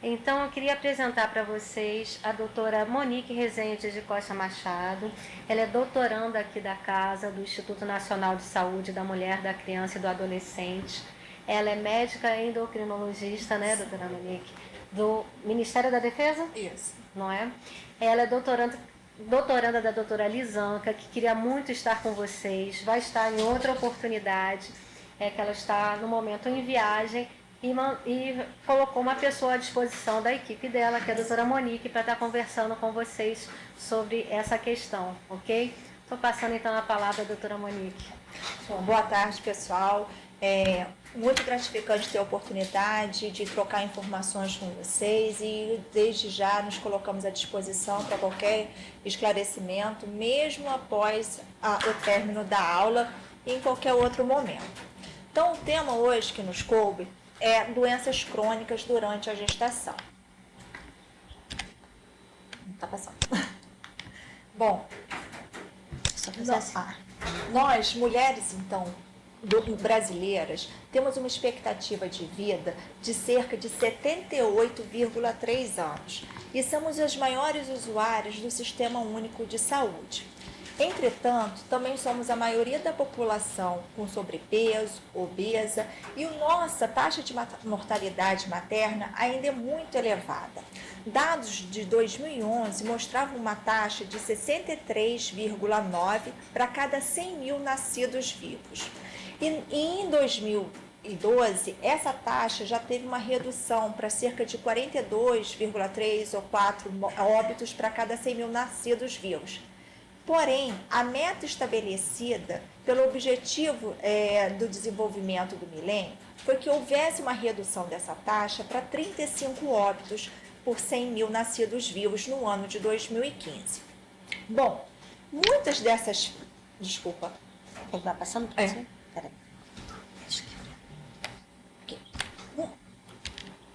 Então, eu queria apresentar para vocês a doutora Monique Rezende de Costa Machado. Ela é doutoranda aqui da casa, do Instituto Nacional de Saúde da Mulher, da Criança e do Adolescente. Ela é médica endocrinologista, né, doutora Monique? Do Ministério da Defesa? Isso. Não é? Ela é doutoranda da doutora Lisanca, que queria muito estar com vocês. Vai estar em outra oportunidade, que ela está no momento em viagem, e colocou uma pessoa à disposição da equipe dela, que é a doutora Monique, para estar conversando com vocês sobre essa questão, ok? Estou passando então a palavra à doutora Monique. Bom, boa tarde, pessoal. É muito gratificante ter a oportunidade de trocar informações com vocês e desde já nos colocamos à disposição para qualquer esclarecimento, mesmo após o término da aula e em qualquer outro momento. Então, o tema hoje que nos coube é doenças crônicas durante a gestação. Não está passando. Bom, Só fazer assim. Nós, mulheres, então, brasileiras, temos uma expectativa de vida de cerca de 78,3 anos e somos as maiores usuárias do Sistema Único de Saúde. Entretanto, também somos a maioria da população com sobrepeso, obesa e a nossa taxa de mortalidade materna ainda é muito elevada. Dados de 2011 mostravam uma taxa de 63,9 para cada 100 mil nascidos vivos. E em 2012, essa taxa já teve uma redução para cerca de 42,3 ou 4 óbitos para cada 100 mil nascidos vivos. Porém, a meta estabelecida pelo Objetivo do Desenvolvimento do Milênio foi que houvesse uma redução dessa taxa para 35 óbitos por 100 mil nascidos vivos no ano de 2015. Bom, muitas dessas... Desculpa. Está passando para você? Peraí.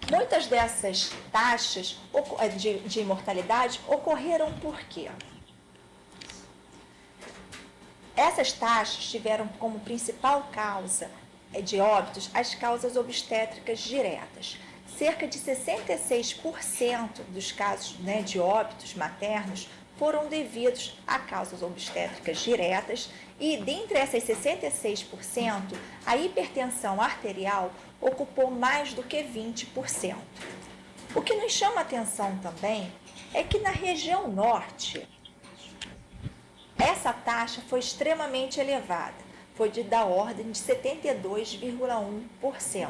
Muitas dessas taxas de mortalidade ocorreram por quê? Essas taxas tiveram como principal causa de óbitos as causas obstétricas diretas. Cerca de 66% dos casos de óbitos maternos foram devidos a causas obstétricas diretas e, dentre essas 66%, a hipertensão arterial ocupou mais do que 20%. O que nos chama a atenção também é que na região norte, essa taxa foi extremamente elevada, foi da ordem de 72,1%.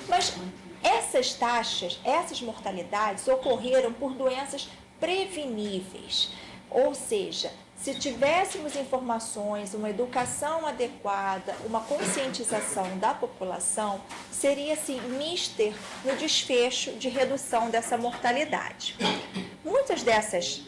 Mas essas taxas, essas mortalidades ocorreram por doenças preveníveis, ou seja, se tivéssemos informações, uma educação adequada, uma conscientização da população, seria-se mister no desfecho de redução dessa mortalidade. Muitas dessas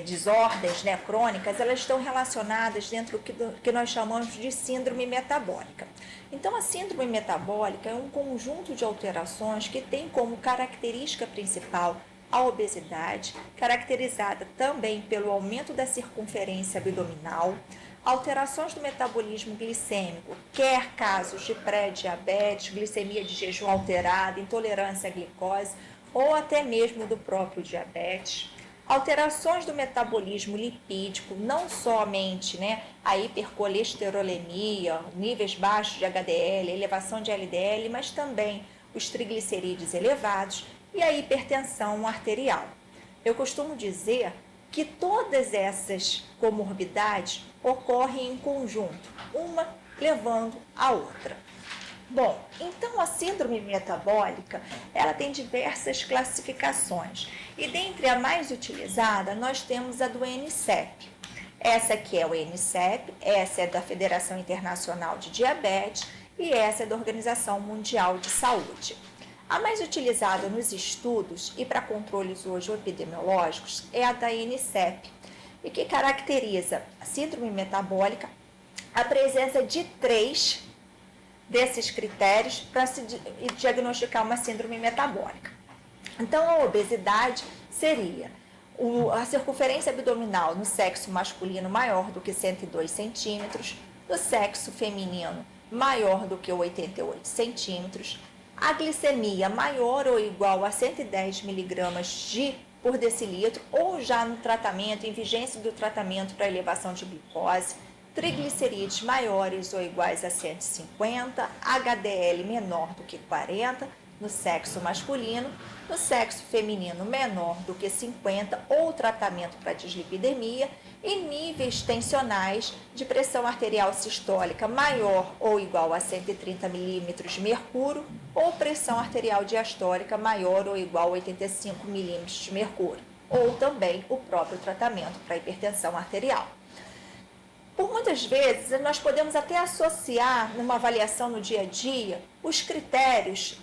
desordens crônicas, elas estão relacionadas dentro do que nós chamamos de síndrome metabólica. Então, a síndrome metabólica é um conjunto de alterações que tem como característica principal a obesidade, caracterizada também pelo aumento da circunferência abdominal, alterações do metabolismo glicêmico, quer casos de pré-diabetes, glicemia de jejum alterada, intolerância à glicose ou até mesmo do próprio diabetes. Alterações do metabolismo lipídico, não somente a hipercolesterolemia, níveis baixos de HDL, elevação de LDL, mas também os triglicerídeos elevados e a hipertensão arterial. Eu costumo dizer que todas essas comorbidades ocorrem em conjunto, uma levando a outra. Bom, então a síndrome metabólica, ela tem diversas classificações e dentre a mais utilizada nós temos a do NCEP. Essa aqui é o NCEP, essa é da Federação Internacional de Diabetes e essa é da Organização Mundial de Saúde. A mais utilizada nos estudos e para controles hoje epidemiológicos é a da NCEP, e que caracteriza a síndrome metabólica a presença de 3 desses critérios para se diagnosticar uma síndrome metabólica. Então, a obesidade seria a circunferência abdominal no sexo masculino maior do que 102 centímetros, no sexo feminino maior do que 88 centímetros, a glicemia maior ou igual a 110 miligramas por decilitro, ou já no tratamento, em vigência do tratamento para elevação de glicose, triglicerídeos maiores ou iguais a 150, HDL menor do que 40 no sexo masculino, no sexo feminino menor do que 50 ou tratamento para dislipidemia e níveis tensionais de pressão arterial sistólica maior ou igual a 130 milímetros de mercúrio ou pressão arterial diastólica maior ou igual a 85 milímetros de mercúrio, ou também o próprio tratamento para hipertensão arterial. Por muitas vezes, nós podemos até associar numa avaliação no dia a dia os critérios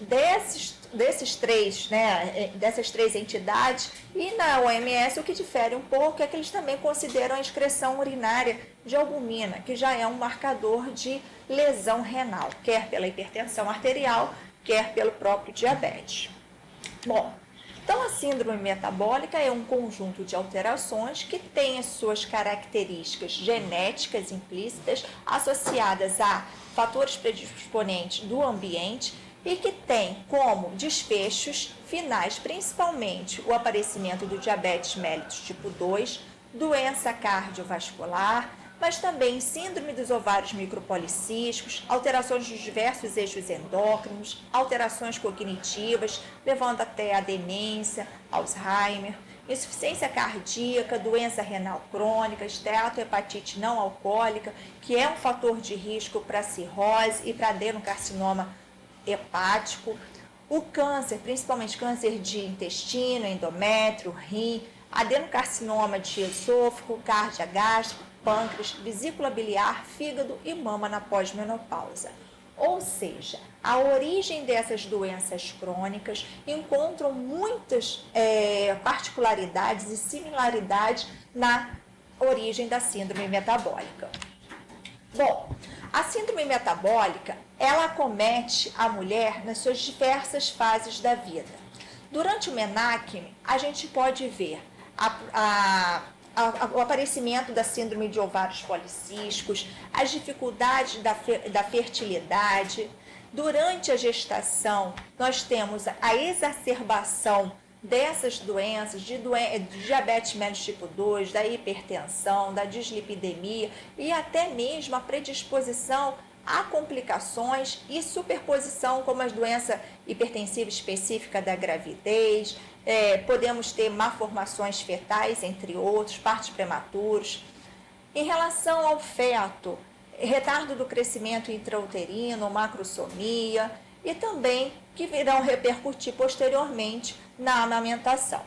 dessas três entidades, e na OMS o que difere um pouco é que eles também consideram a excreção urinária de albumina, que já é um marcador de lesão renal, quer pela hipertensão arterial, quer pelo próprio diabetes. Bom, então, a síndrome metabólica é um conjunto de alterações que tem as suas características genéticas implícitas associadas a fatores predisponentes do ambiente e que tem como desfechos finais, principalmente, o aparecimento do diabetes mellitus tipo 2, doença cardiovascular, mas também síndrome dos ovários micropolicísticos, alterações dos diversos eixos endócrinos, alterações cognitivas, levando até a demência, Alzheimer, insuficiência cardíaca, doença renal crônica, esteatohepatite não alcoólica, que é um fator de risco para cirrose e para adenocarcinoma hepático, o câncer, principalmente câncer de intestino, endométrio, rim, adenocarcinoma de esôfago, cárdea gástrica, pâncreas, vesícula biliar, fígado e mama na pós-menopausa. Ou seja, a origem dessas doenças crônicas encontram muitas particularidades e similaridades na origem da síndrome metabólica. Bom, a síndrome metabólica, ela acomete a mulher nas suas diversas fases da vida. Durante o menarque, a gente pode ver o aparecimento da síndrome de ovários policísticos, as dificuldades da fertilidade. Durante a gestação, nós temos a exacerbação dessas doenças, de diabetes mellitus tipo 2, da hipertensão, da dislipidemia e até mesmo a predisposição a complicações e superposição, como as doenças hipertensivas específicas da gravidez, podemos ter malformações fetais, entre outros, partos prematuros. Em relação ao feto, retardo do crescimento intrauterino, macrosomia, e também que virão repercutir posteriormente na amamentação.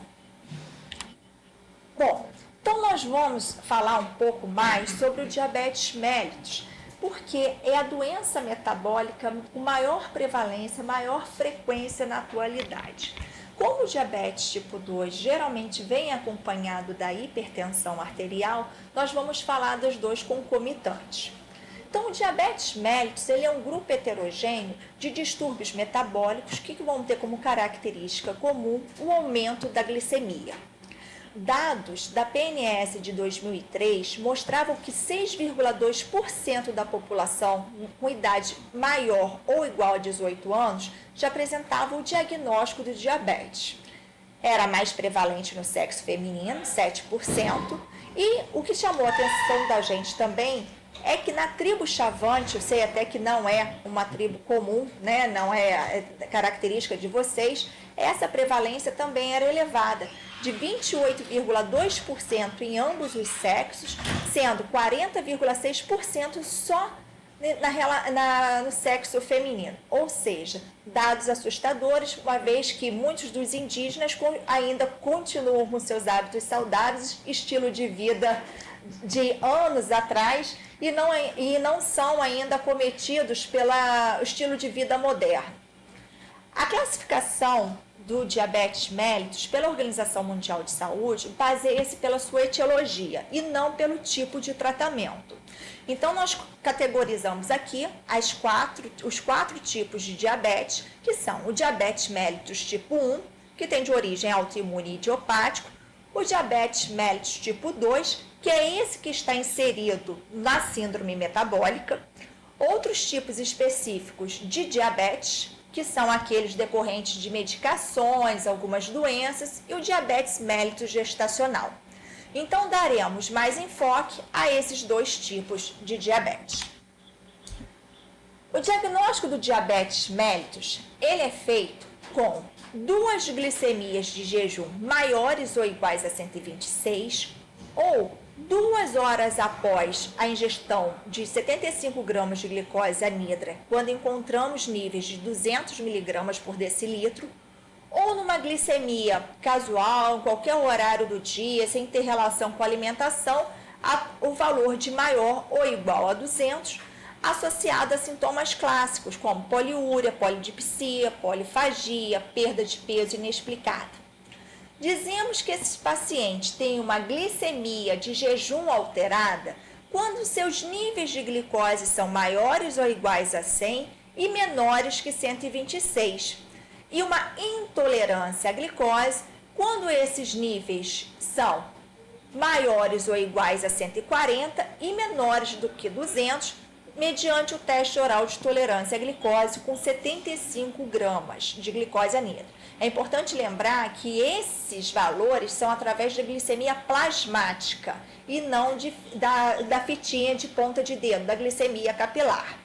Bom, então nós vamos falar um pouco mais sobre o diabetes mellitus, porque é a doença metabólica com maior prevalência, maior frequência na atualidade. Como o diabetes tipo 2 geralmente vem acompanhado da hipertensão arterial, nós vamos falar dos dois concomitantes. Então, o diabetes mellitus ele é um grupo heterogêneo de distúrbios metabólicos que vão ter como característica comum o aumento da glicemia. Dados da PNS de 2003 mostravam que 6,2% da população com idade maior ou igual a 18 anos já apresentava o diagnóstico do diabetes. Era mais prevalente no sexo feminino, 7%, e o que chamou a atenção da gente também é que na tribo Chavante, eu sei até que não é uma tribo comum, né? Não é característica de vocês, essa prevalência também era elevada, de 28,2% em ambos os sexos, sendo 40,6% só no sexo feminino. Ou seja, dados assustadores, uma vez que muitos dos indígenas ainda continuam com seus hábitos saudáveis, estilo de vida de anos atrás, e não são ainda acometidos pelo estilo de vida moderno. A classificação do diabetes mellitus pela Organização Mundial de Saúde baseia-se pela sua etiologia e não pelo tipo de tratamento. Então, nós categorizamos aqui os quatro tipos de diabetes, que são o diabetes mellitus tipo 1, que tem de origem autoimune e idiopático, o diabetes mellitus tipo 2, que é esse que está inserido na síndrome metabólica, outros tipos específicos de diabetes, que são aqueles decorrentes de medicações, algumas doenças, e o diabetes mellitus gestacional. Então, daremos mais enfoque a esses dois tipos de diabetes. O diagnóstico do diabetes mellitus, ele é feito com 2 glicemias de jejum maiores ou iguais a 126 ou 2 horas após a ingestão de 75 gramas de glicose anidra, quando encontramos níveis de 200 miligramas por decilitro, ou numa glicemia casual, em qualquer horário do dia, sem ter relação com a alimentação, o valor de maior ou igual a 200, associado a sintomas clássicos, como poliúria, polidipsia, polifagia, perda de peso inexplicada. Dizemos que esses pacientes têm uma glicemia de jejum alterada quando seus níveis de glicose são maiores ou iguais a 100 e menores que 126. E uma intolerância à glicose quando esses níveis são maiores ou iguais a 140 e menores do que 200, mediante o teste oral de tolerância à glicose com 75 gramas de glicose anidra. É importante lembrar que esses valores são através da glicemia plasmática e não da fitinha de ponta de dedo, da glicemia capilar.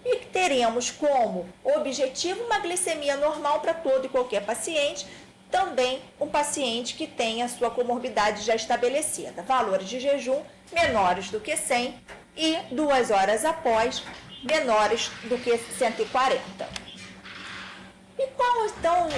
E teremos como objetivo uma glicemia normal para todo e qualquer paciente, também um paciente que tenha sua comorbidade já estabelecida. Valores de jejum menores do que 100 e 2 horas após menores do que 140. E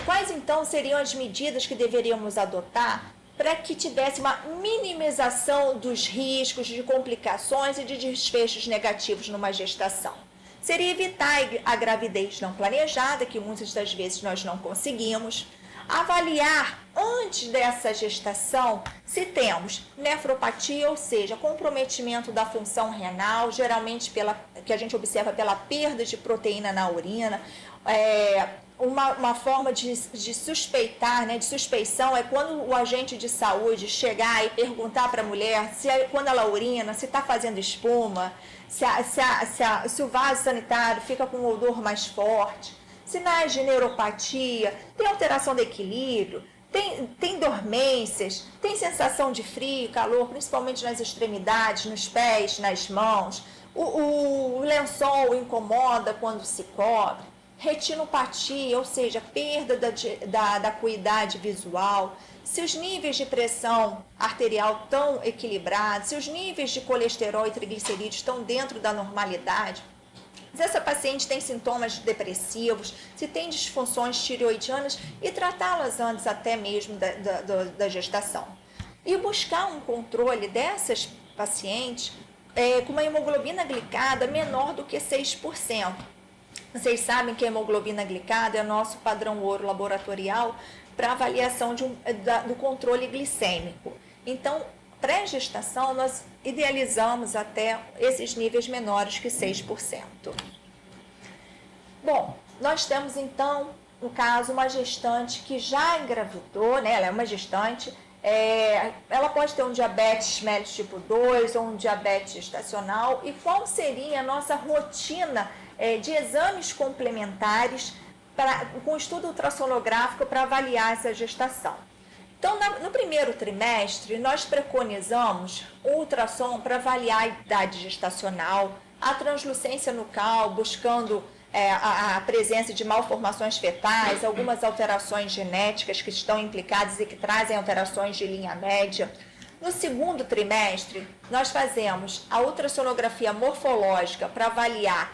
quais então seriam as medidas que deveríamos adotar para que tivesse uma minimização dos riscos de complicações e de desfechos negativos numa gestação? Seria evitar a gravidez não planejada, que muitas das vezes nós não conseguimos, avaliar antes dessa gestação se temos nefropatia, ou seja, comprometimento da função renal, geralmente que a gente observa pela perda de proteína na urina. Uma forma de suspeitar, de suspeição, é quando o agente de saúde chegar e perguntar para a mulher quando ela urina, se está fazendo espuma, se o vaso sanitário fica com um odor mais forte, sinais de neuropatia, tem alteração do equilíbrio, tem dormências, tem sensação de frio e calor, principalmente nas extremidades, nos pés, nas mãos, o lençol incomoda quando se cobre, retinopatia, ou seja, perda da acuidade visual, se os níveis de pressão arterial estão equilibrados, se os níveis de colesterol e triglicerídeos estão dentro da normalidade, se essa paciente tem sintomas depressivos, se tem disfunções tireoidianas e tratá-las antes até mesmo da gestação. E buscar um controle dessas pacientes com uma hemoglobina glicada menor do que 6%. Vocês sabem que a hemoglobina glicada é o nosso padrão ouro laboratorial para avaliação do controle glicêmico. Então, pré-gestação, nós idealizamos até esses níveis menores que 6%. Bom, nós temos então, no caso, uma gestante que já engravidou, ela é uma gestante, ela pode ter um diabetes mellitus tipo 2 ou um diabetes gestacional. E qual seria a nossa rotina de exames complementares com estudo ultrassonográfico para avaliar essa gestação? Então, no primeiro trimestre, nós preconizamos o ultrassom para avaliar a idade gestacional, a translucência nucal, buscando a presença de malformações fetais, algumas alterações genéticas que estão implicadas e que trazem alterações de linha média. No segundo trimestre, nós fazemos a ultrassonografia morfológica para avaliar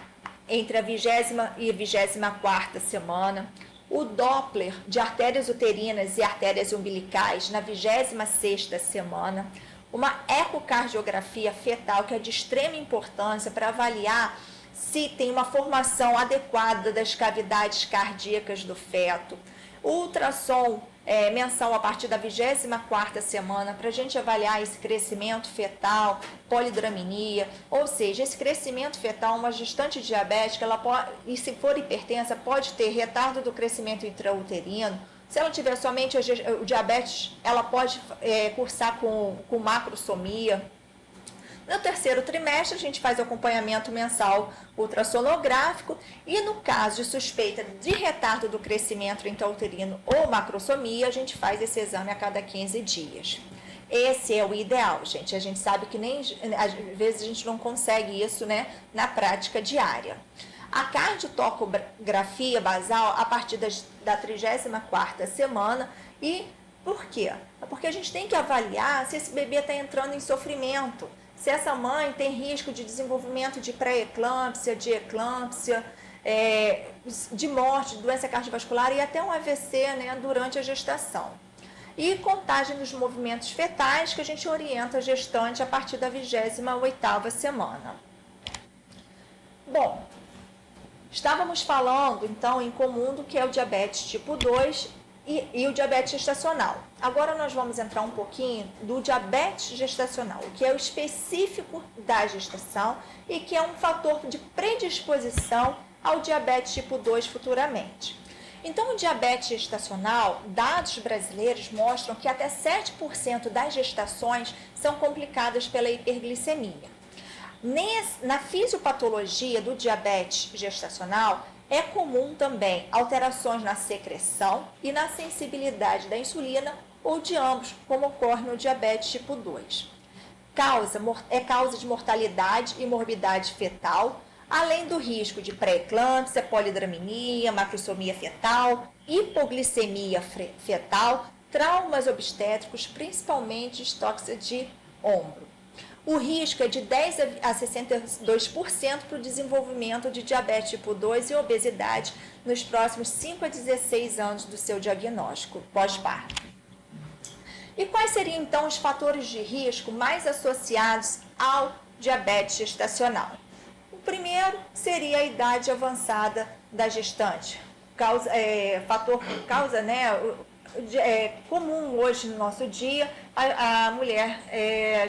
entre a 20ª e a 24ª semana, o Doppler de artérias uterinas e artérias umbilicais na 26ª semana, uma ecocardiografia fetal, que é de extrema importância para avaliar se tem uma formação adequada das cavidades cardíacas do feto, o ultrassom mensal a partir da 24ª semana, para a gente avaliar esse crescimento fetal, polidramia, ou seja, esse crescimento fetal, uma gestante diabética, ela pode, e se for hipertensa, pode ter retardo do crescimento intrauterino. Se ela tiver somente o diabetes, ela pode cursar com macrosomia. No terceiro trimestre, a gente faz o acompanhamento mensal ultrassonográfico e no caso de suspeita de retardo do crescimento intrauterino ou macrosomia, a gente faz esse exame a cada 15 dias. Esse é o ideal, gente. A gente sabe que nem às vezes a gente não consegue isso, né, na prática diária. A cardiotocografia basal a partir da 34ª semana. E por quê? Porque a gente tem que avaliar se esse bebê está entrando em sofrimento, se essa mãe tem risco de desenvolvimento de pré-eclâmpsia, de eclâmpsia, de morte, de doença cardiovascular e até um AVC, né, durante a gestação. E contagem dos movimentos fetais, que a gente orienta a gestante a partir da 28ª semana. Bom, estávamos falando, então, em comum do que é o diabetes tipo 2 e o diabetes gestacional. Agora nós vamos entrar um pouquinho do diabetes gestacional, que é o específico da gestação e que é um fator de predisposição ao diabetes tipo 2 futuramente. Então, o diabetes gestacional, dados brasileiros mostram que até 7% das gestações são complicadas pela hiperglicemia. Na fisiopatologia do diabetes gestacional, é comum também alterações na secreção e na sensibilidade da insulina ou de ambos, como ocorre no diabetes tipo 2. É causa de mortalidade e morbidade fetal, além do risco de pré-eclâmpsia, polidramia, macrosomia fetal, hipoglicemia fetal, traumas obstétricos, principalmente distóxia de ombro. O risco é de 10 a 62% para o desenvolvimento de diabetes tipo 2 e obesidade nos próximos 5 a 16 anos do seu diagnóstico pós-parto. E quais seriam, então, os fatores de risco mais associados ao diabetes gestacional? O primeiro seria a idade avançada da gestante. É comum hoje no nosso dia a mulher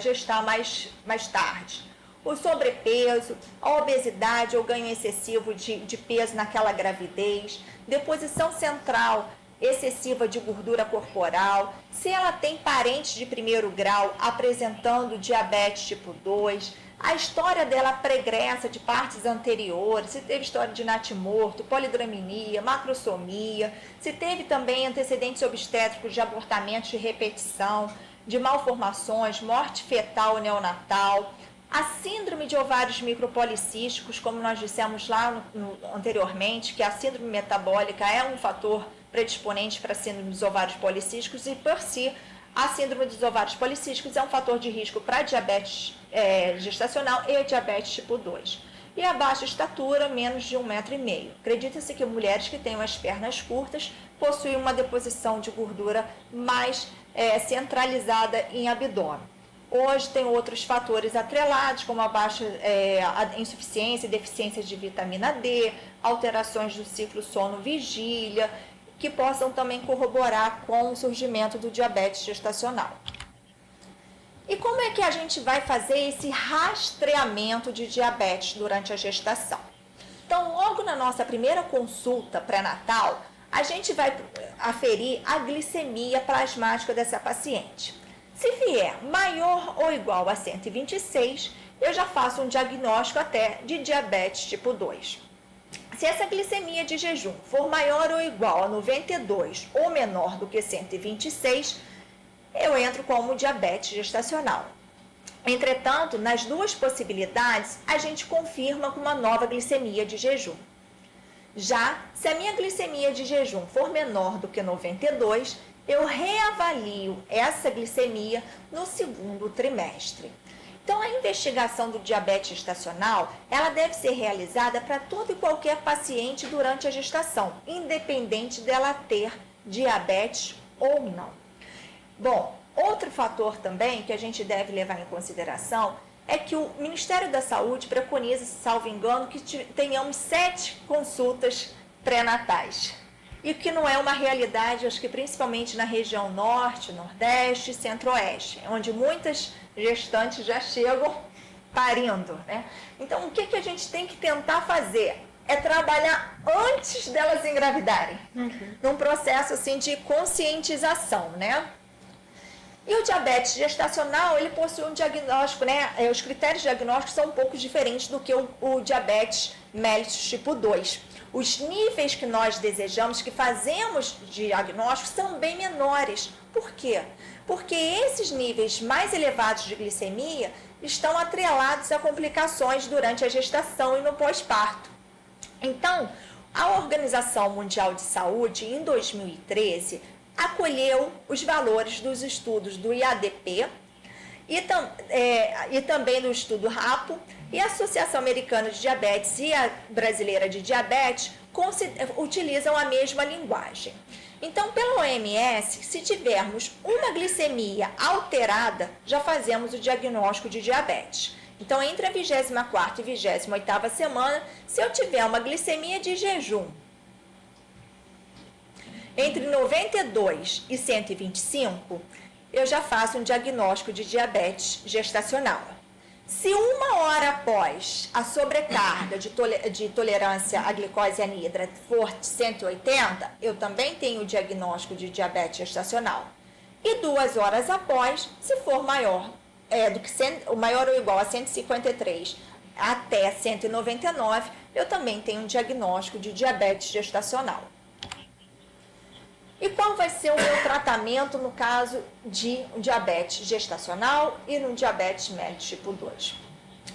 gestar mais tarde. O sobrepeso, a obesidade ou ganho excessivo de peso naquela gravidez, deposição central excessiva de gordura corporal, se ela tem parentes de primeiro grau apresentando diabetes tipo 2, a história dela pregressa de partes anteriores, se teve história de natimorto, polidramia, macrosomia, se teve também antecedentes obstétricos de abortamentos de repetição, de malformações, morte fetal neonatal, a síndrome de ovários micropolicísticos, como nós dissemos lá anteriormente, que a síndrome metabólica é um fator predisponente para a síndrome dos ovários policísticos e, por si, a síndrome dos ovários policísticos é um fator de risco para diabetes gestacional e diabetes tipo 2. E a baixa estatura, menos de 1,5 m. Acredita-se que mulheres que tenham as pernas curtas possuem uma deposição de gordura mais centralizada em abdômen. Hoje tem outros fatores atrelados, como a insuficiência e deficiência de vitamina D, alterações do ciclo sono-vigília, que possam também corroborar com o surgimento do diabetes gestacional. E como é que a gente vai fazer esse rastreamento de diabetes durante a gestação? Então, logo na nossa primeira consulta pré-natal, a gente vai aferir a glicemia plasmática dessa paciente. Se vier maior ou igual a 126, eu já faço um diagnóstico até de diabetes tipo 2. Se essa glicemia de jejum for maior ou igual a 92 ou menor do que 126, eu entro como diabetes gestacional. Entretanto, nas duas possibilidades, a gente confirma com uma nova glicemia de jejum. Já se a minha glicemia de jejum for menor do que 92, eu reavalio essa glicemia no segundo trimestre. Então, a investigação do diabetes gestacional, ela deve ser realizada para todo e qualquer paciente durante a gestação, independente dela ter diabetes ou não. Bom, outro fator também que a gente deve levar em consideração é que o Ministério da Saúde preconiza, salvo engano, que tenhamos 7 consultas pré-natais. E que não é uma realidade, acho que principalmente na região norte, nordeste e centro-oeste, onde muitas gestantes já chegam parindo, né? Então, o que a gente tem que tentar fazer? É trabalhar antes delas engravidarem, num processo assim de conscientização, né? E o diabetes gestacional, ele possui um diagnóstico, né? Os critérios diagnósticos são um pouco diferentes do que o diabetes mellitus tipo 2. Os níveis que nós desejamos, que fazemos diagnóstico, são bem menores. Por quê? Porque esses níveis mais elevados de glicemia estão atrelados a complicações durante a gestação e no pós-parto. Então, a Organização Mundial de Saúde, em 2013, acolheu os valores dos estudos do IADP e também do estudo RAPO, e a Associação Americana de Diabetes e a Brasileira de Diabetes utilizam a mesma linguagem. Então, pela OMS, se tivermos uma glicemia alterada, já fazemos o diagnóstico de diabetes. Então, entre a 24ª e 28ª semana, se eu tiver uma glicemia de jejum entre 92 e 125, eu já faço um diagnóstico de diabetes gestacional. Se uma hora após a sobrecarga de tolerância à glicose anidra for 180, eu também tenho o diagnóstico de diabetes gestacional. E 2 horas após, se for maior ou igual a 153 até 199, eu também tenho um diagnóstico de diabetes gestacional. E qual vai ser o meu tratamento no caso de diabetes gestacional e no diabetes mellitus tipo 2?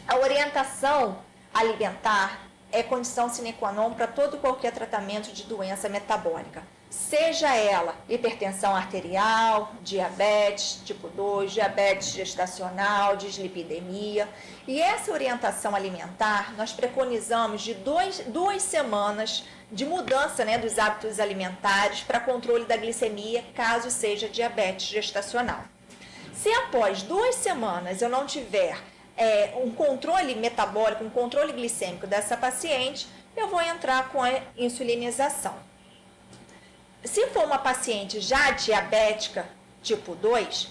A orientação alimentar é condição sine qua non para todo e qualquer tratamento de doença metabólica. Seja ela hipertensão arterial, diabetes tipo 2, diabetes gestacional, dislipidemia. E essa orientação alimentar, nós preconizamos de 2 semanas de mudança, né, dos hábitos alimentares para controle da glicemia, caso seja diabetes gestacional. Se após 2 semanas eu não tiver um controle metabólico, um controle glicêmico dessa paciente, eu vou entrar com a insulinização. Se for uma paciente já diabética tipo 2,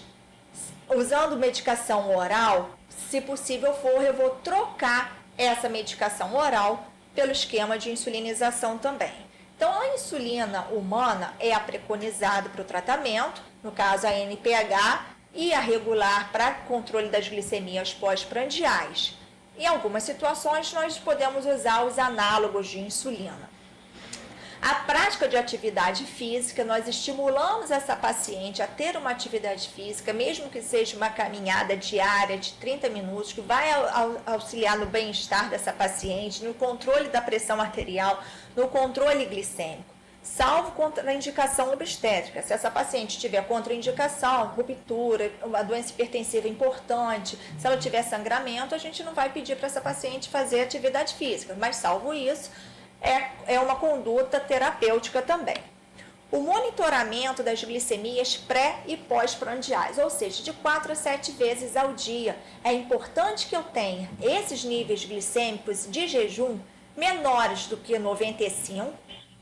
usando medicação oral, se possível for, eu vou trocar essa medicação oral pelo esquema de insulinização também. Então, a insulina humana é a preconizada para o tratamento, no caso a NPH, e a regular para controle das glicemias pós-prandiais. Em algumas situações, nós podemos usar os análogos de insulina. A prática de atividade física, nós estimulamos essa paciente a ter uma atividade física, mesmo que seja uma caminhada diária de 30 minutos, que vai auxiliar no bem-estar dessa paciente, no controle da pressão arterial, no controle glicêmico, salvo contraindicação obstétrica. Se essa paciente tiver contraindicação, ruptura, uma doença hipertensiva importante, se ela tiver sangramento, a gente não vai pedir para essa paciente fazer atividade física, mas salvo isso, é uma conduta terapêutica também. O monitoramento das glicemias pré e pós-prandiais, ou seja, de 4 a 7 vezes ao dia. É importante que eu tenha esses níveis glicêmicos de jejum menores do que 95,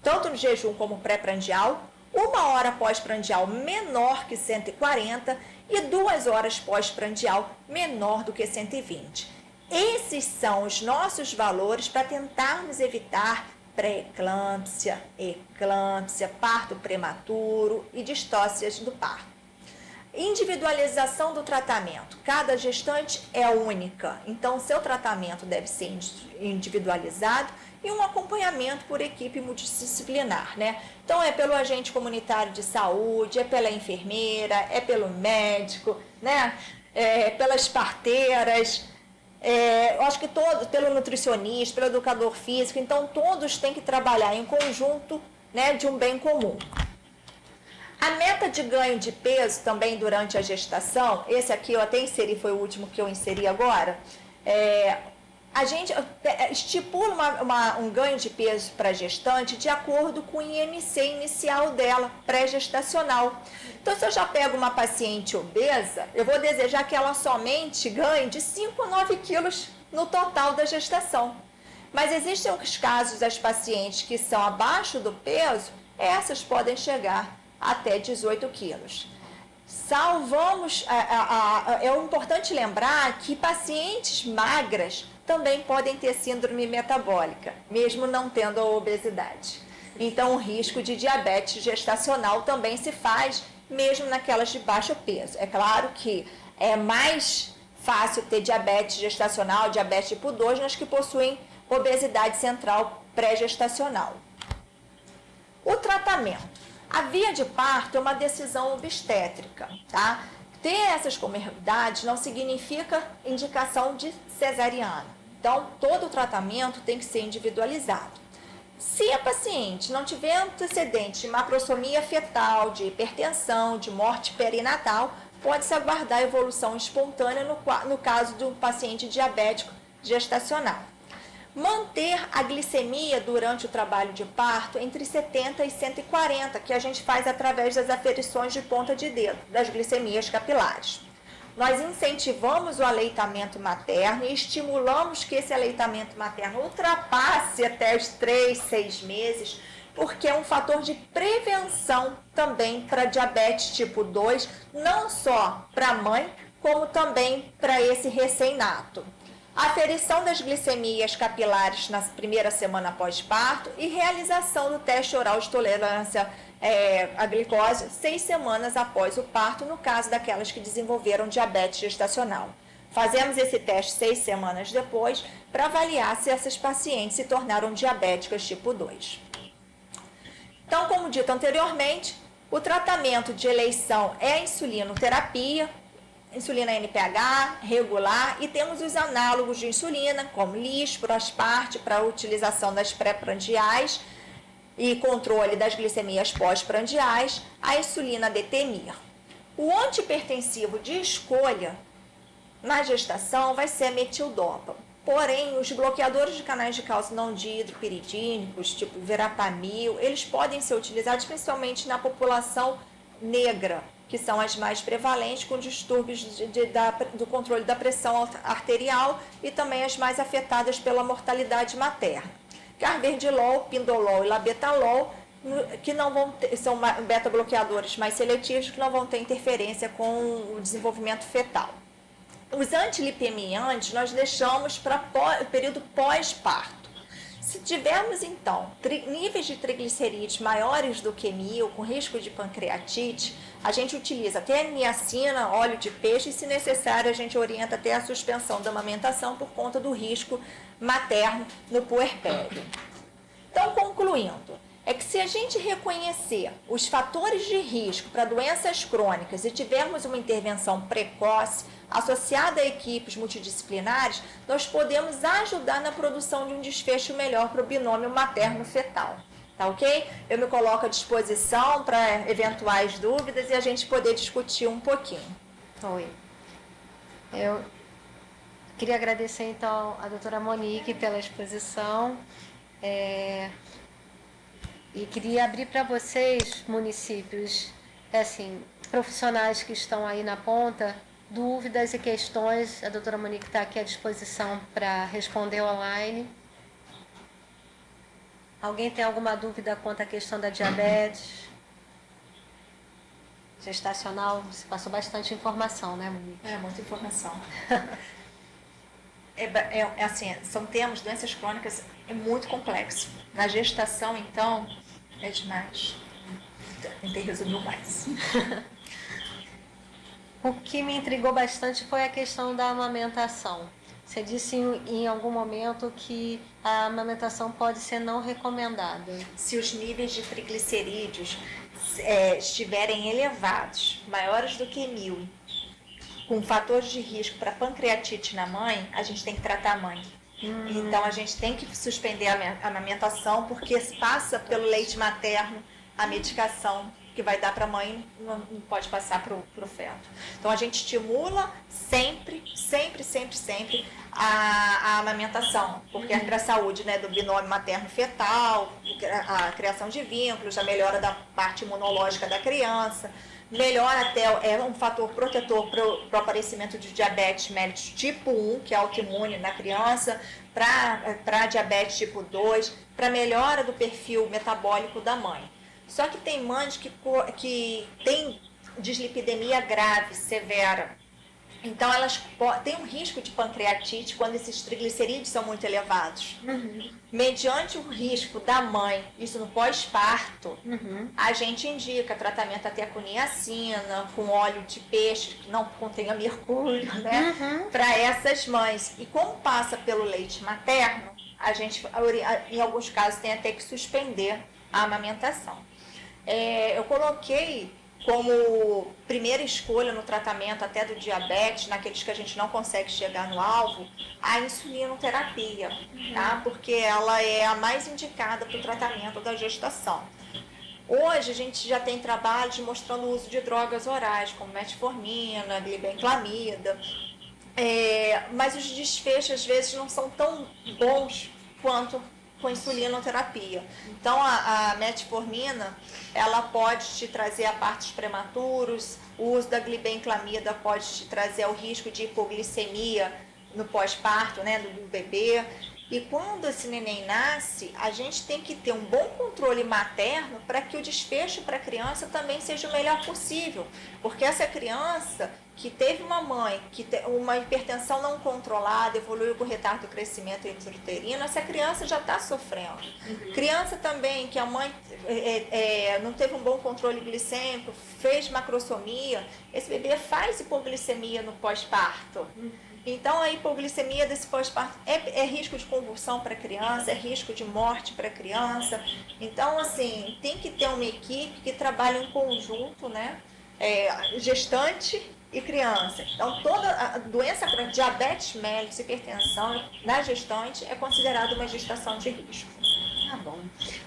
tanto no jejum como pré-prandial, 1 hora pós-prandial menor que 140 e 2 horas pós-prandial menor do que 120. Esses são os nossos valores para tentarmos evitar pré-eclâmpsia, eclâmpsia, parto prematuro e distócias do parto. Individualização do tratamento. Cada gestante é única, então seu tratamento deve ser individualizado e um acompanhamento por equipe multidisciplinar, né? Então é pelo agente comunitário de saúde, é pela enfermeira, é pelo médico, né? Pelas parteiras. Eu acho que todos, pelo nutricionista, pelo educador físico, então todos têm que trabalhar em conjunto, né, de um bem comum. A meta de ganho de peso também durante a gestação, esse aqui eu até inseri, foi o último que eu inseri agora, a gente estipula um ganho de peso para a gestante de acordo com o IMC inicial dela, pré-gestacional. Então, se eu já pego uma paciente obesa, eu vou desejar que ela somente ganhe de 5 a 9 quilos no total da gestação. Mas existem os casos das pacientes que são abaixo do peso, essas podem chegar até 18 quilos. É importante lembrar que pacientes magras também podem ter síndrome metabólica, mesmo não tendo a obesidade. Então, o risco de diabetes gestacional também se faz mesmo naquelas de baixo peso. É claro que é mais fácil ter diabetes gestacional, diabetes tipo 2, nas que possuem obesidade central pré-gestacional. O tratamento. A via de parto é uma decisão obstétrica, tá? Ter essas comorbidades não significa indicação de cesariana. Então, todo o tratamento tem que ser individualizado. Se a paciente não tiver antecedentes de macrosomia fetal, de hipertensão, de morte perinatal, pode-se aguardar evolução espontânea no caso de um paciente diabético gestacional. Manter a glicemia durante o trabalho de parto entre 70 e 140, que a gente faz através das aferições de ponta de dedo, das glicemias capilares. Nós incentivamos o aleitamento materno e estimulamos que esse aleitamento materno ultrapasse até os 3, 6 meses, porque é um fator de prevenção também para diabetes tipo 2, não só para a mãe, como também para esse recém-nato. Aferição das glicemias capilares na primeira semana após parto e realização do teste oral de tolerância à glicose 6 semanas após o parto, no caso daquelas que desenvolveram diabetes gestacional. Fazemos esse teste 6 semanas depois para avaliar se essas pacientes se tornaram diabéticas tipo 2. Então, como dito anteriormente, o tratamento de eleição é a insulinoterapia, insulina NPH, regular, e temos os análogos de insulina, como lispro, asparte, para a utilização das pré-prandiais e controle das glicemias pós-prandiais, a insulina detemir. O antihipertensivo de escolha na gestação vai ser a metildopa. Porém, os bloqueadores de canais de cálcio não dihidropiridínicos, tipo verapamil, eles podem ser utilizados principalmente na população negra, que são as mais prevalentes, com distúrbios do controle da pressão arterial e também as mais afetadas pela mortalidade materna. Carvedilol, pindolol e labetalol, que não vão ter, são beta-bloqueadores mais seletivos, que não vão ter interferência com o desenvolvimento fetal. Os antilipemiantes nós deixamos para o período pós-parto. Se tivermos, então, níveis de triglicerídeos maiores do que 1000, com risco de pancreatite, a gente utiliza até niacina, óleo de peixe, e, se necessário, a gente orienta até a suspensão da amamentação por conta do risco materno no puerpério. Então, concluindo, é que se a gente reconhecer os fatores de risco para doenças crônicas e tivermos uma intervenção precoce, associada a equipes multidisciplinares, nós podemos ajudar na produção de um desfecho melhor para o binômio materno-fetal. Tá ok? Eu me coloco à disposição para eventuais dúvidas e a gente poder discutir um pouquinho. Oi. Eu queria agradecer, então, a doutora Monique pela exposição. E queria abrir para vocês, municípios, assim, profissionais que estão aí na ponta, dúvidas e questões. A doutora Monique está aqui à disposição para responder online. Alguém tem alguma dúvida quanto à questão da diabetes gestacional? Você passou bastante informação, né, Monique? Muita informação. Assim, são temas, doenças crônicas, é muito complexo. Na gestação, então, é demais. Tentei resumir mais. O que me intrigou bastante foi a questão da amamentação. Você disse em algum momento que a amamentação pode ser não recomendada. Se os níveis de triglicerídeos estiverem elevados, maiores do que 1000, com fatores de risco para pancreatite na mãe, a gente tem que tratar a mãe. Então, a gente tem que suspender a amamentação, porque passa pelo leite materno a medicação que vai dar para a mãe, não pode passar para o feto. Então, a gente estimula sempre a amamentação, porque é para a saúde, né, do binômio materno-fetal, a criação de vínculos, a melhora da parte imunológica da criança, melhora até, é um fator protetor para o aparecimento de diabetes mellitus tipo 1, que é autoimune na criança, para diabetes tipo 2, para melhora do perfil metabólico da mãe. Só que tem mães que têm dislipidemia grave, severa, Então, elas têm um risco de pancreatite quando esses triglicerídeos são muito elevados. Mediante o risco da mãe, isso no pós-parto, a gente indica tratamento até com niacina, com óleo de peixe, que não contenha mercúrio, né? Para essas mães. E como passa pelo leite materno, a gente, em alguns casos, tem até que suspender a amamentação. Eu coloquei como primeira escolha no tratamento até do diabetes, naqueles que a gente não consegue chegar no alvo, a insulinoterapia, tá? Porque ela é a mais indicada para o tratamento da gestação. Hoje a gente já tem trabalhos mostrando o uso de drogas orais, como metformina, glibenclamida, mas os desfechos às vezes não são tão bons quanto com insulinoterapia. Então a metformina, ela pode te trazer a partos prematuros, o uso da glibenclamida pode te trazer o risco de hipoglicemia no pós-parto, né, do bebê. E quando esse neném nasce, a gente tem que ter um bom controle materno para que o desfecho para a criança também seja o melhor possível. Porque essa criança que teve uma mãe, uma hipertensão não controlada, evoluiu com retardo do crescimento intrauterino, essa criança já está sofrendo. Criança também que a mãe não teve um bom controle glicêmico, fez macrosomia, esse bebê faz hipoglicemia no pós-parto. Então, a hipoglicemia desse pós-parto é risco de convulsão para a criança, é risco de morte para a criança. Então, assim, tem que ter uma equipe que trabalhe em conjunto, né? Gestante e criança. Então, toda a doença crônica, diabetes mellitus, hipertensão na gestante é considerada uma gestação de risco. Tá bom.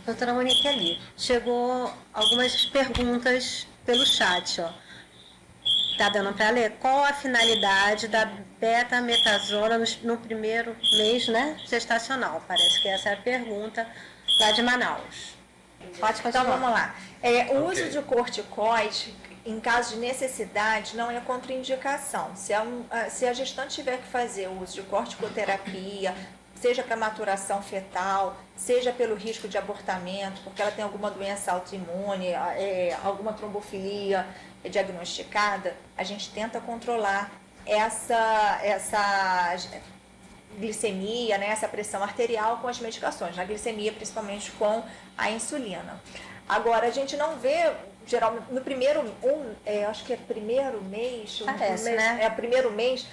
Doutora Monique, ali, chegou algumas perguntas pelo chat, ó. Tá dando para ler? Qual a finalidade da betametasona no primeiro mês, né, gestacional? Parece que essa é a pergunta lá de Manaus. Pode continuar. Então, vamos lá. O uso de corticoide, em caso de necessidade, não é contraindicação. Se a gestante tiver que fazer o uso de corticoterapia, seja para maturação fetal, seja pelo risco de abortamento, porque ela tem alguma doença autoimune, alguma trombofilia diagnosticada, a gente tenta controlar essa glicemia, né, essa pressão arterial com as medicações, a glicemia principalmente com a insulina. Agora, a gente não vê, geralmente, no primeiro, acho que é primeiro mês, parece, né? Primeiro mês,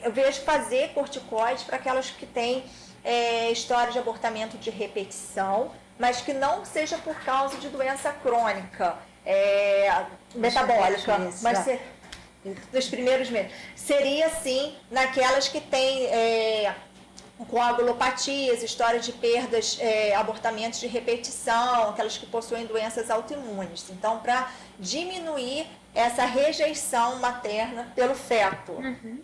eu vejo fazer corticoides para aquelas que têm história de abortamento de repetição, mas que não seja por causa de doença crônica, metabólica, mas dos primeiros meses. Seria, sim, naquelas que têm coagulopatias, história de perdas, abortamentos de repetição, aquelas que possuem doenças autoimunes. Então, para diminuir essa rejeição materna pelo feto.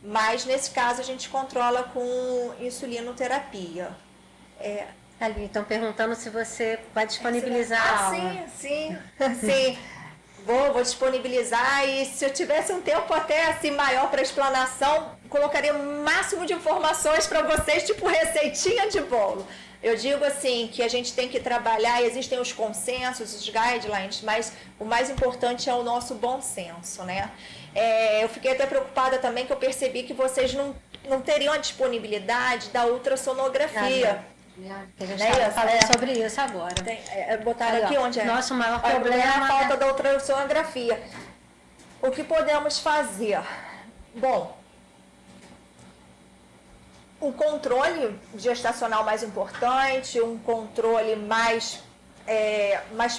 Mas, nesse caso, a gente controla com insulinoterapia. Ali, estão perguntando se você vai disponibilizar a aula. Sim. Vou disponibilizar, e se eu tivesse um tempo até assim maior para explanação, colocaria o máximo de informações para vocês, tipo receitinha de bolo. Eu digo assim, que a gente tem que trabalhar, existem os consensos, os guidelines, mas o mais importante é o nosso bom senso, né? Eu fiquei até preocupada também, que eu percebi que vocês não teriam a disponibilidade da ultrassonografia. Que a gente está falando sobre isso agora. Botaram aqui onde é? Nosso maior problema é a falta da ultrassonografia. O que podemos fazer? Bom, um controle gestacional mais importante, um controle mais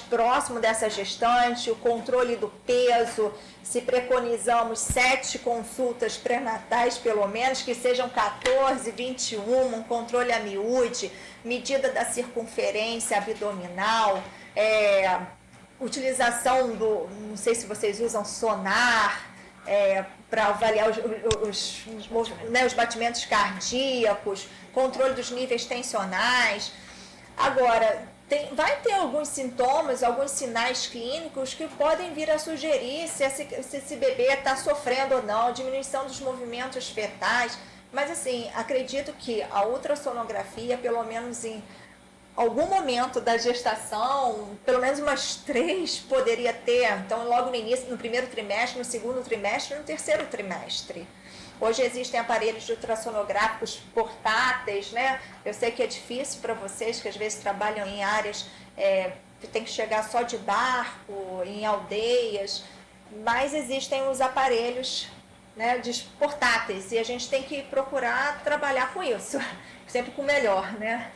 próximo dessa gestante, o controle do peso. Se preconizamos 7 consultas pré-natais, pelo menos, que sejam 14, 21, um controle a miúde, medida da circunferência abdominal, utilização não sei se vocês usam sonar, para avaliar os batimentos cardíacos, controle dos níveis tensionais. Agora, vai ter alguns sintomas, alguns sinais clínicos que podem vir a sugerir se esse bebê está sofrendo ou não, diminuição dos movimentos fetais. Mas, assim, acredito que a ultrassonografia, pelo menos em algum momento da gestação, pelo menos umas 3 poderia ter, então logo no início, no primeiro trimestre, no segundo trimestre e no terceiro trimestre. Hoje existem aparelhos ultrassonográficos portáteis, né? Eu sei que é difícil para vocês que às vezes trabalham em áreas que tem que chegar só de barco, em aldeias, mas existem os aparelhos, né, portáteis, e a gente tem que procurar trabalhar com isso, sempre com o melhor, né?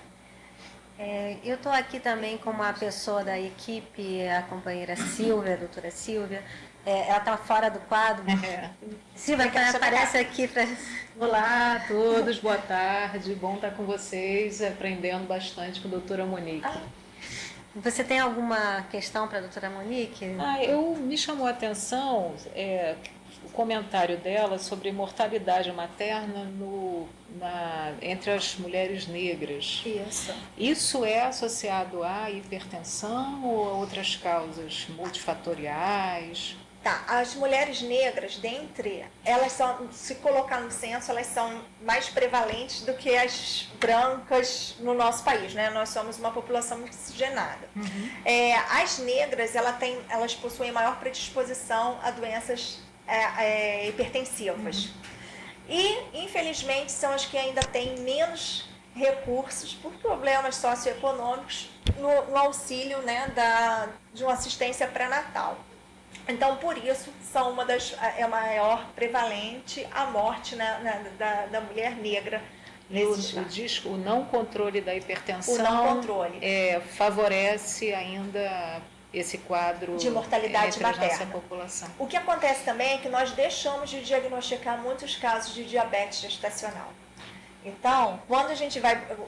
Eu estou aqui também com uma pessoa da equipe, a companheira Silvia, a doutora Silvia. Ela está fora do quadro. Silvia, aparece aqui para... Olá a todos, boa tarde. Bom estar com vocês, aprendendo bastante com a doutora Monique. Você tem alguma questão para a doutora Monique? Me chamou a atenção o comentário dela sobre mortalidade materna entre as mulheres negras. Isso é associado à hipertensão ou a outras causas multifatoriais? Tá, as mulheres negras, elas são, se colocar no censo, elas são mais prevalentes do que as brancas no nosso país, né? Nós somos uma população miscigenada. As negras, elas possuem maior predisposição a doenças hipertensivas. E, infelizmente, são as que ainda têm menos recursos por problemas socioeconômicos no auxílio, né, de uma assistência pré-natal. Então, por isso, é maior prevalente a morte da mulher negra. O não controle da hipertensão favorece ainda esse quadro de mortalidade materna. Nossa população. O que acontece também é que nós deixamos de diagnosticar muitos casos de diabetes gestacional. Então, quando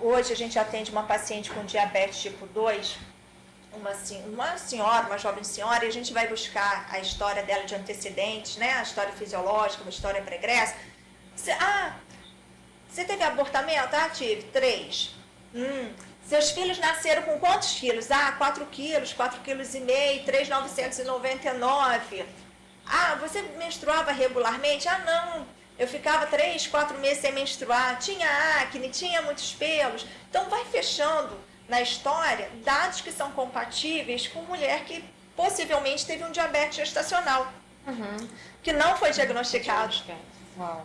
hoje a gente atende uma paciente com diabetes tipo 2, uma jovem senhora, e a gente vai buscar a história dela de antecedentes, né? A história fisiológica, uma história pregressa. Você teve abortamento? Tive 3. Seus filhos nasceram com quantos quilos? 4 quilos, 4,5 quilos, 3,999. Você menstruava regularmente? Não, eu ficava 3, 4 meses sem menstruar, tinha acne, tinha muitos pelos. Então vai fechando na história dados que são compatíveis com mulher que possivelmente teve um diabetes gestacional, que não foi diagnosticado. Uau.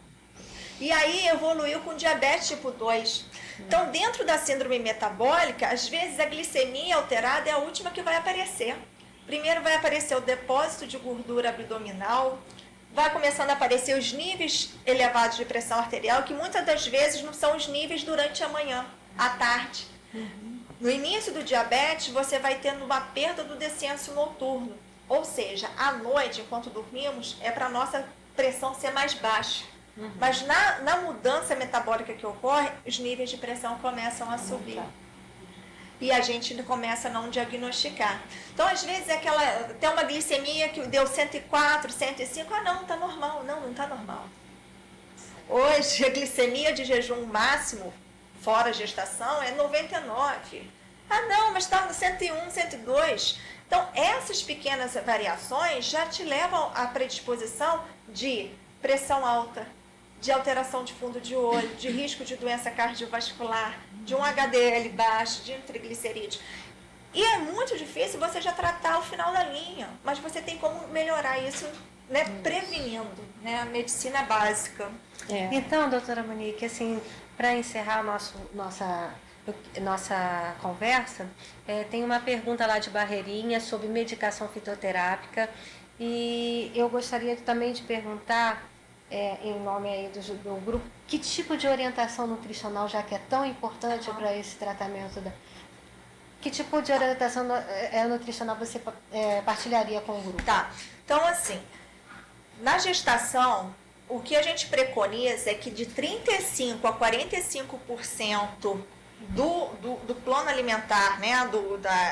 E aí evoluiu com diabetes tipo 2. Então, dentro da síndrome metabólica, às vezes a glicemia alterada é a última que vai aparecer. Primeiro vai aparecer o depósito de gordura abdominal, vai começando a aparecer os níveis elevados de pressão arterial, que muitas das vezes não são os níveis durante a manhã, à tarde. No início do diabetes, você vai tendo uma perda do descenso noturno. Ou seja, à noite, enquanto dormimos, é para a nossa pressão ser mais baixa. Mas na mudança metabólica que ocorre, os níveis de pressão começam a subir. E a gente começa a não diagnosticar. Então, às vezes, tem uma glicemia que deu 104, 105. Não, está normal. Não está normal. Hoje, a glicemia de jejum máximo, fora a gestação, é 99. Não, mas está no 101, 102. Então, essas pequenas variações já te levam à predisposição de pressão alta, de alteração de fundo de olho, de risco de doença cardiovascular, de um HDL baixo, de triglicerídeos. E é muito difícil você já tratar o final da linha, mas você tem como melhorar isso, né, prevenindo, né, a medicina básica. Então, doutora Monique, assim, para encerrar nossa conversa, tem uma pergunta lá de Barreirinha sobre medicação fitoterápica, e eu gostaria também de perguntar, em nome aí do grupo, que tipo de orientação nutricional, já que é tão importante para esse tratamento, que tipo de orientação nutricional você partilharia com o grupo? Tá, então assim, na gestação, o que a gente preconiza é que de 35% a 45% do plano alimentar, né,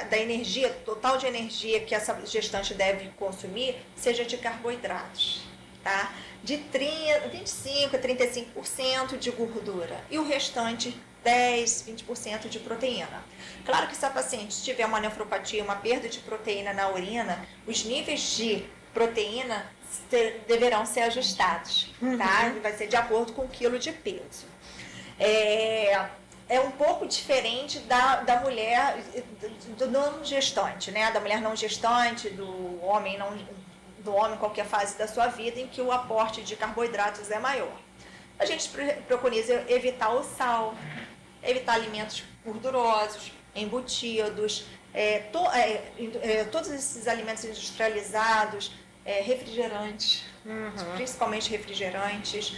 da energia, total de energia que essa gestante deve consumir, seja de carboidratos, tá? De 25% a 35% de gordura e o restante 10%, 20% de proteína. Claro que se a paciente tiver uma nefropatia, uma perda de proteína na urina, os níveis de proteína deverão ser ajustados, tá? Vai ser de acordo com o quilo de peso. é um pouco diferente da mulher, do não gestante, né? Da mulher não gestante, do homem qualquer fase da sua vida em que o aporte de carboidratos é maior. A gente preconiza evitar o sal, evitar alimentos gordurosos, embutidos, todos esses alimentos industrializados, refrigerantes, principalmente refrigerantes,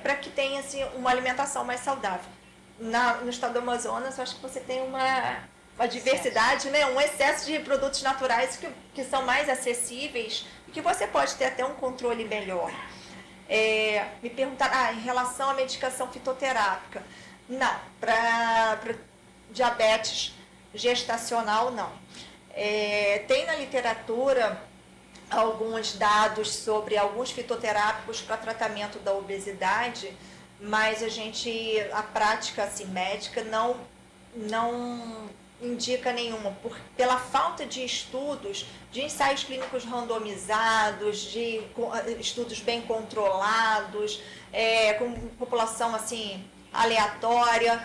para que tenha assim, uma alimentação mais saudável. No estado do Amazonas, eu acho que você tem uma diversidade, né? Um excesso de produtos naturais que são mais acessíveis e que você pode ter até um controle melhor. Me perguntaram em relação à medicação fitoterápica. Não, para diabetes gestacional, não. Tem na literatura alguns dados sobre alguns fitoterápicos para tratamento da obesidade, mas a prática assim, médica não indica nenhuma, pela falta de estudos, de ensaios clínicos randomizados, de estudos bem controlados, com população assim aleatória.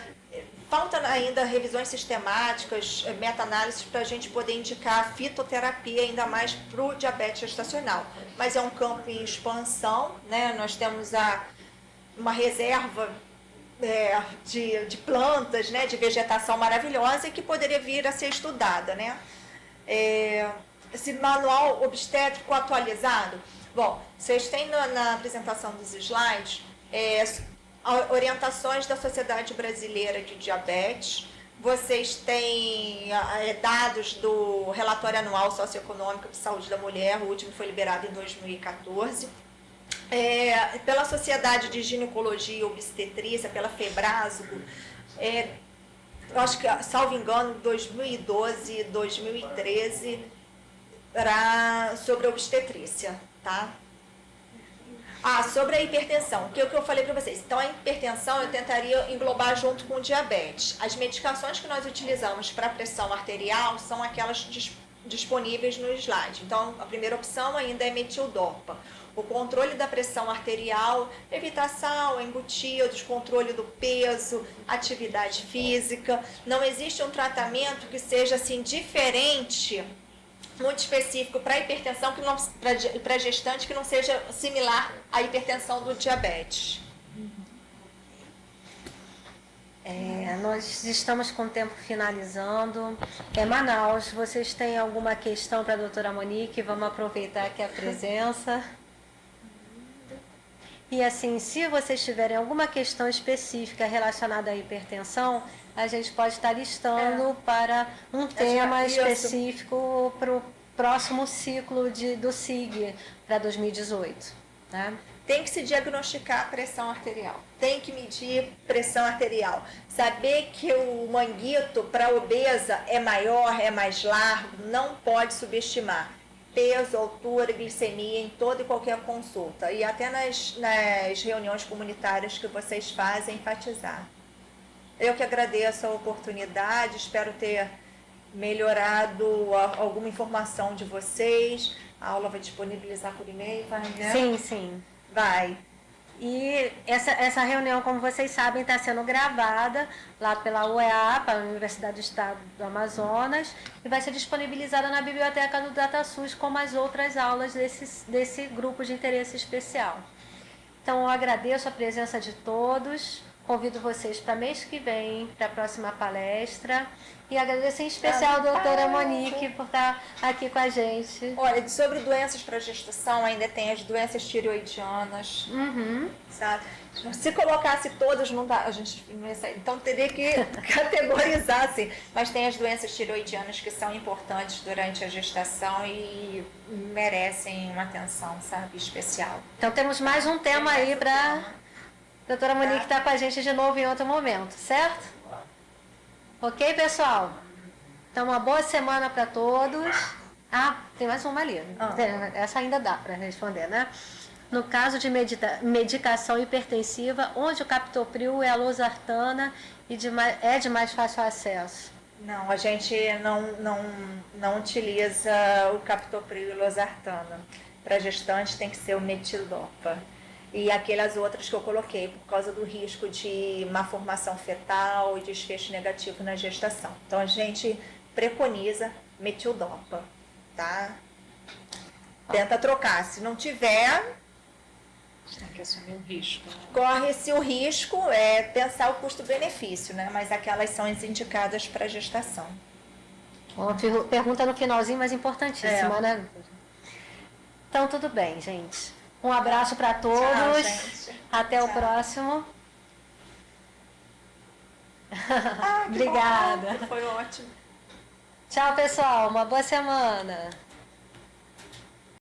Falta ainda revisões sistemáticas, meta-análises para a gente poder indicar fitoterapia, ainda mais para o diabetes gestacional. Mas é um campo em expansão, né? Nós temos uma reserva de plantas, né? De vegetação maravilhosa e que poderia vir a ser estudada, né? Esse manual obstétrico atualizado, bom, vocês têm na apresentação dos slides orientações da Sociedade Brasileira de Diabetes, vocês têm dados do Relatório Anual Socioeconômico de Saúde da Mulher, o último foi liberado em 2014, pela Sociedade de Ginecologia e Obstetrícia, pela FEBRASGO, eu acho que, salvo engano, 2012, 2013, sobre obstetrícia, tá? Sobre a hipertensão, que é o que eu falei para vocês. Então, a hipertensão eu tentaria englobar junto com o diabetes. As medicações que nós utilizamos para pressão arterial são aquelas disponíveis no slide. Então, a primeira opção ainda é metildopa. O controle da pressão arterial, evitar sal, embutidos, controle do peso, atividade física. Não existe um tratamento que seja assim diferente, muito específico para hipertensão, para gestante, que não seja similar à hipertensão do diabetes. Nós estamos com o tempo finalizando. Manaus, vocês têm alguma questão para a doutora Monique? Vamos aproveitar aqui a presença. E assim, se vocês tiverem alguma questão específica relacionada à hipertensão, a gente pode estar listando para um tema específico para o próximo ciclo do SIG para 2018. Né? Tem que se diagnosticar a pressão arterial, tem que medir pressão arterial. Saber que o manguito para obesa é maior, é mais largo, não pode subestimar. Peso, altura, glicemia em toda e qualquer consulta. E até nas reuniões comunitárias que vocês fazem, enfatizar. Eu que agradeço a oportunidade, espero ter melhorado alguma informação de vocês. A aula vai disponibilizar por e-mail, vai, né? Sim, sim. Vai. E essa reunião, como vocês sabem, está sendo gravada lá pela UEA, para a Universidade do Estado do Amazonas, e vai ser disponibilizada na biblioteca do DataSUS, como as outras aulas desse grupo de interesse especial. Então, eu agradeço a presença de todos, convido vocês para mês que vem, para a próxima palestra, e agradeço em especial a doutora Monique por estar aqui com a gente. Olha, sobre doenças para gestação, ainda tem as doenças tireoidianas, sabe? Se colocasse todas, não dá, a gente não ia sair. Então, teria que categorizar, assim. Mas tem as doenças tireoidianas que são importantes durante a gestação e merecem uma atenção, sabe, especial. Então, temos mais um tema aí para a doutora Monique estar com a gente de novo em outro momento, certo? Ok, pessoal? Então, uma boa semana para todos. Tem mais uma ali. Essa ainda dá para responder, né? No caso de medicação hipertensiva, onde o captopril é a losartana e é de mais fácil acesso? Não, a gente não utiliza o captopril e losartana. Para gestante tem que ser o metildopa. E aquelas outras que eu coloquei por causa do risco de má formação fetal e desfecho negativo na gestação. Então a gente preconiza metildopa, tá? Tenta trocar. Se não tiver, Tem que assumir um risco. Né? corre-se o risco, pensar o custo-benefício, né? Mas aquelas são as indicadas para gestação. Uma pergunta no finalzinho, mas importantíssima, né? Então, tudo bem, gente. Um abraço para todos. Tchau, gente. Até o Tchau. próximo. Ah, que Obrigada. bom. Foi ótimo. Tchau, pessoal. Uma boa semana.